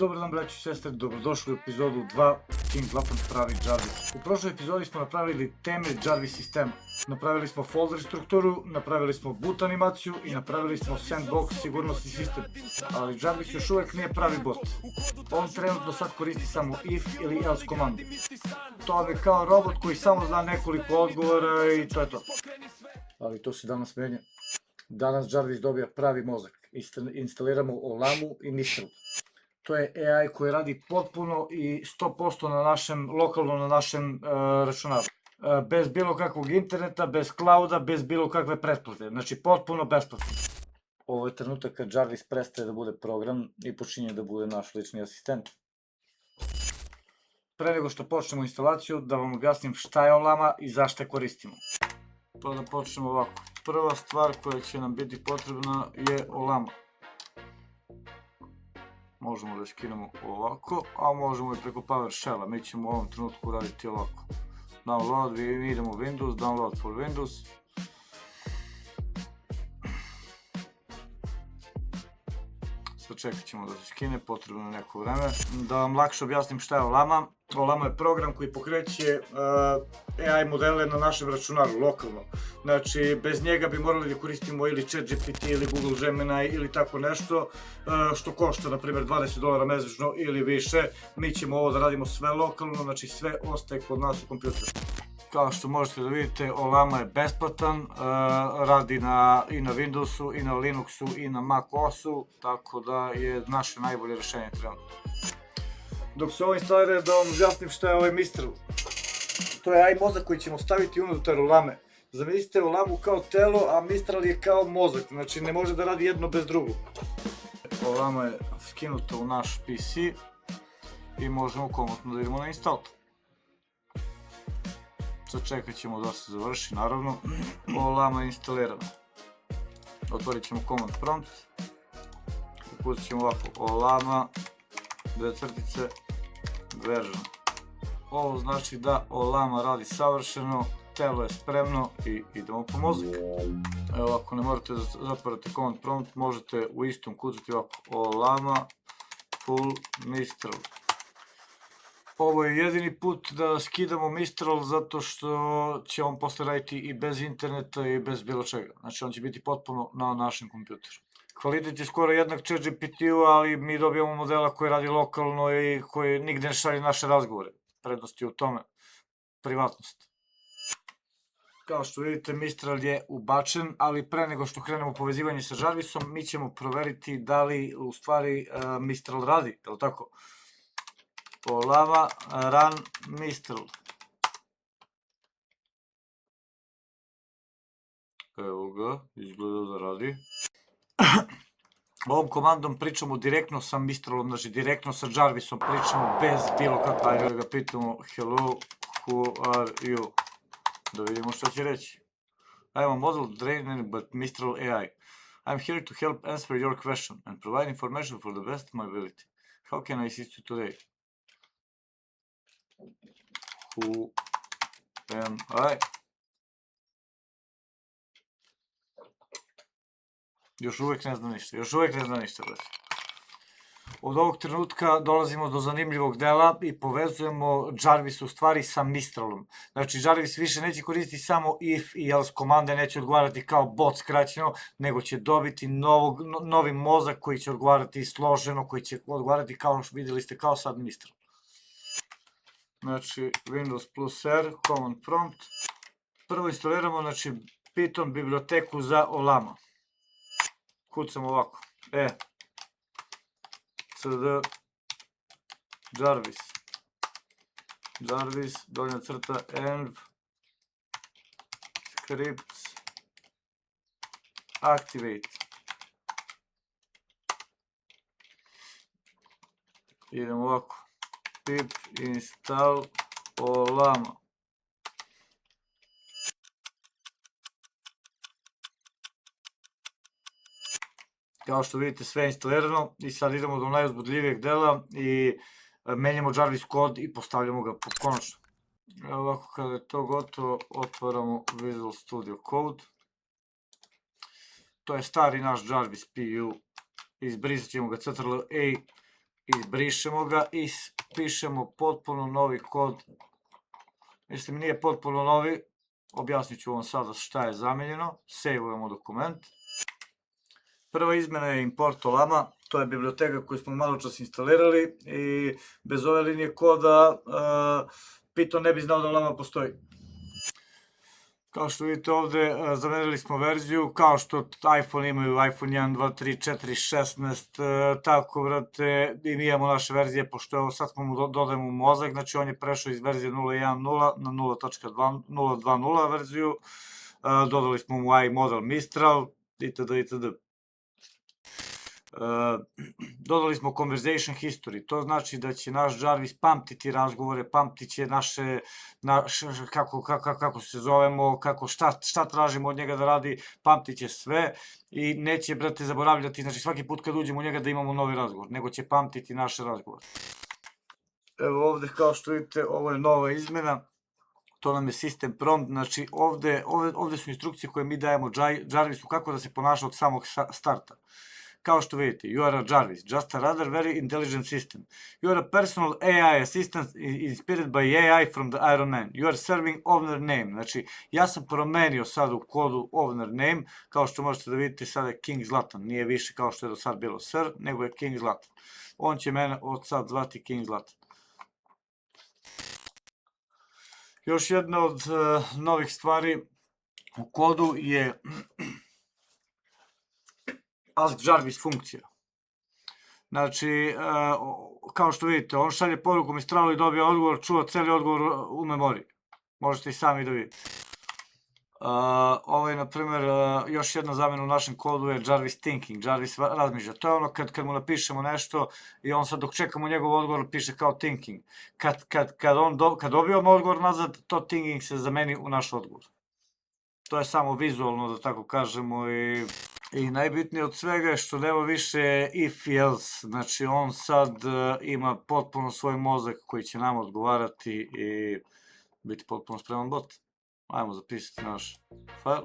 Dobar dan braći i sestre, dobrodošli u epizodu 2 King Lapan pravi Jarvis. U prošloj epizodi smo napravili temelj Jarvis sistema. Napravili smo folder strukturu, napravili smo boot animaciju i napravili smo sandbox sigurnosni sistem. Ali Jarvis još uvek nije pravi bot. On trenutno sad koristi samo if ili else komandu. To vam je kao robot koji samo zna nekoliko odgovora i to je to. Ali to se danas menja. Danas Jarvis dobija pravi mozak. Instaliramo Olamu i Mistral. To je AI koji radi potpuno i 100% lokalno na našem računaru. Bez bilo kakvog interneta, bez clouda, bez bilo kakve pretplate. Znači potpuno besplatno. Ovo je trenutak kad Jarvis prestaje da bude program i počinje da bude naš lični asistent. Pre nego što počnemo instalaciju, da vam objasnim šta je Olama i zašto je koristimo. Pa da počnemo ovako. Prva stvar koja će nam biti potrebna je Olama. Možemo da je skinemo ovako, a možemo i preko PowerShell-a. Mi ćemo u ovom trenutku raditi ovako. Download, mi idemo Windows, download for Windows. Sačekat ćemo da se skine, potrebno je neko vreme. Da vam lakše objasnim šta je Olama. Olama je program koji pokreće AI modele na našem računaru, lokalno. Znači, bez njega bi morali da koristimo ili ChatGPT ili Google Gemini ili tako nešto, što košta, na primjer, $20 mesečno ili više. Mi ćemo ovo da radimo sve lokalno, znači sve ostaje kod nas u kompjuteru. Kao što možete da vidite, Olama je besplatan, radi i na Windowsu, i na Linuxu, i na Mac OS-u, tako da je naše najbolje rešenje trenutno. Dok se ovo instalira, da vam objasnim šta je ovaj Mistral. To je AI mozak koji ćemo staviti unutar Olame. Zamislite Olamu kao telo, a Mistral je kao mozak, znači ne može da radi jedno bez drugog. Olama je skinuta u naš PC i možemo komotno da idemo na install. Sačekat ćemo da se završi, naravno. Olama je instalirana. Otvorit ćemo command prompt. Upustit ćemo ovako Olama version. Ovo znači da Olama radi savršeno, telo je spremno i idemo po mozak. Evo, ako ne morate da zatvarate command prompt, možete u istom kucati ovako Olama full Mistral. Ovo je jedini put da skidamo Mistral zato što će on posle raditi i bez interneta i bez bilo čega. Znači on će biti potpuno na našem kompjuteru. Kvalitet je skoro jednak ChatGPT-u, ali mi dobijamo modela koji radi lokalno i koji nigde ne šalje naše razgovore. Prednost je u tome privatnost. Kao što vidite, Mistral je ubačen, ali pre nego što krenemo povezivanje sa Jarvisom, mi ćemo proveriti da li u stvari Mistral radi, je li tako? Olama run Mistral. Evo ga, izgleda da radi. Ovom komandom pričamo direktno sa Mistralom, znači direktno sa Jarvisom pričamo bez bilo kakva. Ajde da ga pitamo hello, who are you? Da vidimo šta će reći. I am a model trained by Mistral AI. I am here to help answer your question and provide information for the best of my ability. How can I assist you today? Who am I? Još uvek ne zna ništa, brać. Od ovog trenutka dolazimo do zanimljivog dela i povezujemo Jarvis u stvari sa Mistralom. Znači Jarvis više neće koristiti samo if i else komande, neće odgovarati kao bot skraćeno, nego će dobiti novi mozak koji će odgovarati složeno, koji će odgovarati kao što vidjeli ste kao sad Mistral. Znači Windows plus R, command prompt. Prvo instaliramo znači Python biblioteku za Olama. Kucamo ovako, cd Jarvis, donja crta env scripts activate. Idemo ovako, pip install Olama. Kao što vidite, sve je instalirano i sad idemo do najuzbudljivijeg dela i menjamo Jarvis kod i postavljamo ga konačno. Ovako, kada je to gotovo, otvaramo Visual Studio Code. To je stari naš Jarvis PU, izbrisat ćemo ga Ctrl A izbrišemo ga i pišemo potpuno novi kod. Mislim, nije potpuno novi, objasnit ću vam sada šta je zamenjeno. Saveujemo dokument. Prva izmena je import Olama, to je biblioteka koju smo malo čas instalirali i bez ove linije koda Python ne bi znao da Olama postoji. Kao što vidite ovde, zamenili smo verziju, kao što iPhone imaju iPhone 1, 2, 3, 4, 16, tako vrate, i mi imamo naše verzije, pošto evo sad smo mu dodajemo mozak, znači on je prešao iz verzije 0.1.0 na 0.2.0 verziju, dodali smo mu AI model Mistral, itd. Dodali smo conversation history, to znači da će naš Jarvis pamtiti razgovore, pamtit će kako se zovemo, šta tražimo od njega da radi, pamtit će sve i neće, brate, zaboravljati, znači svaki put kad uđemo u njega da imamo novi razgovor, nego će pamtiti naše razgovore. Evo ovde, kao što vidite, ovo je nova izmena, to nam je system prompt, znači ovde su instrukcije koje mi dajemo Jarvisu kako da se ponaša od samog starta. Kao što vidite, you are a Jarvis, just a rather very intelligent system. You are a personal AI assistant inspired by AI from the Iron Man. You are serving owner name. Znači, ja sam promenio sad u kodu owner name, kao što možete da vidite, sada je King Zlatan. Nije više kao što je do sad bilo Sir, nego je King Zlatan. On će mene od sad zvati King Zlatan. Još jedna od novih stvari u kodu je Ask Jarvis funkcija. Znači, kao što vidite, on šalje poruku Mistralu i dobije odgovor, čuva celi odgovor u memoriji. Možete i sami da vidite. Ovo je, na primjer, još jedna zamena u našem kodu je Jarvis Thinking, Jarvis razmišlja. To je ono kad mu napišemo nešto i on sad dok čekamo njegov odgovor piše kao Thinking. Kad dobijemo odgovor nazad, to Thinking se zameni u naš odgovor. To je samo vizualno, da tako kažemo, i najbitnije od svega je što nema više if i else, znači on sad ima potpuno svoj mozak koji će nam odgovarati i biti potpuno spreman bot. Ajmo zapisati naš file.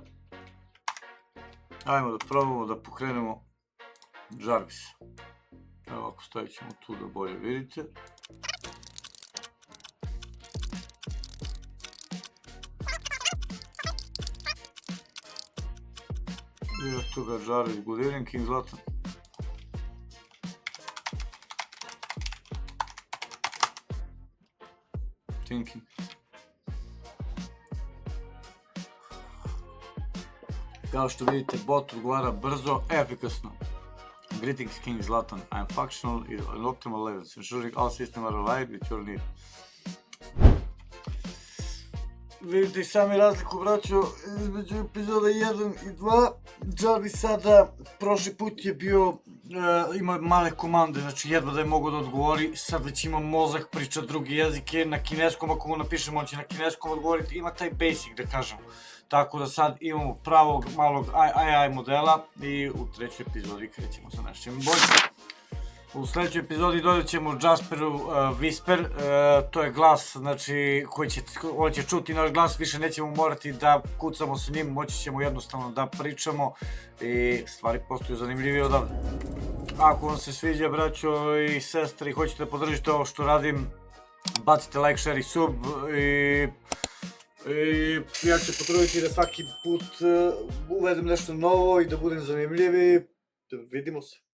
Ajmo da probamo da pokrenemo Jarvis. Evo ovako, stavit ćemo tu da bolje vidite. Evo tu ga Jarvis, good evening, King Zlatan. Thinking. Kao što vidite, bot odgovara brzo, efikasno. Greetings, King Zlatan. I am functional in optimal levels, ensuring all systems are aligned with your needs. Vidite i sami razliku, braćo, između epizoda 1 i 2. Jarvis sada, prošli put je bio, ima male komande, znači jedva da je mogao da odgovori, sad već ima mozak, priča drugi jezike, na kineskom, ako mu napišemo, on će na kineskom odgovoriti, ima taj basic, da kažemo. Tako da sad imamo pravog malog AI modela i u trećoj epizodi krećemo sa našim boljim. U sledećoj epizodi dodat ćemo Jasperu Whisper, to je glas, znači, on će čuti naš glas, više nećemo morati da kucamo sa njim, moći ćemo jednostavno da pričamo i stvari postaju zanimljivije odavde. Ako vam se sviđa, braćo i sestre, i hoćete da podržite ovo što radim, bacite like, share i sub i ja ću potruditi da svaki put uvedem nešto novo i da budem zanimljivi. Vidimo se.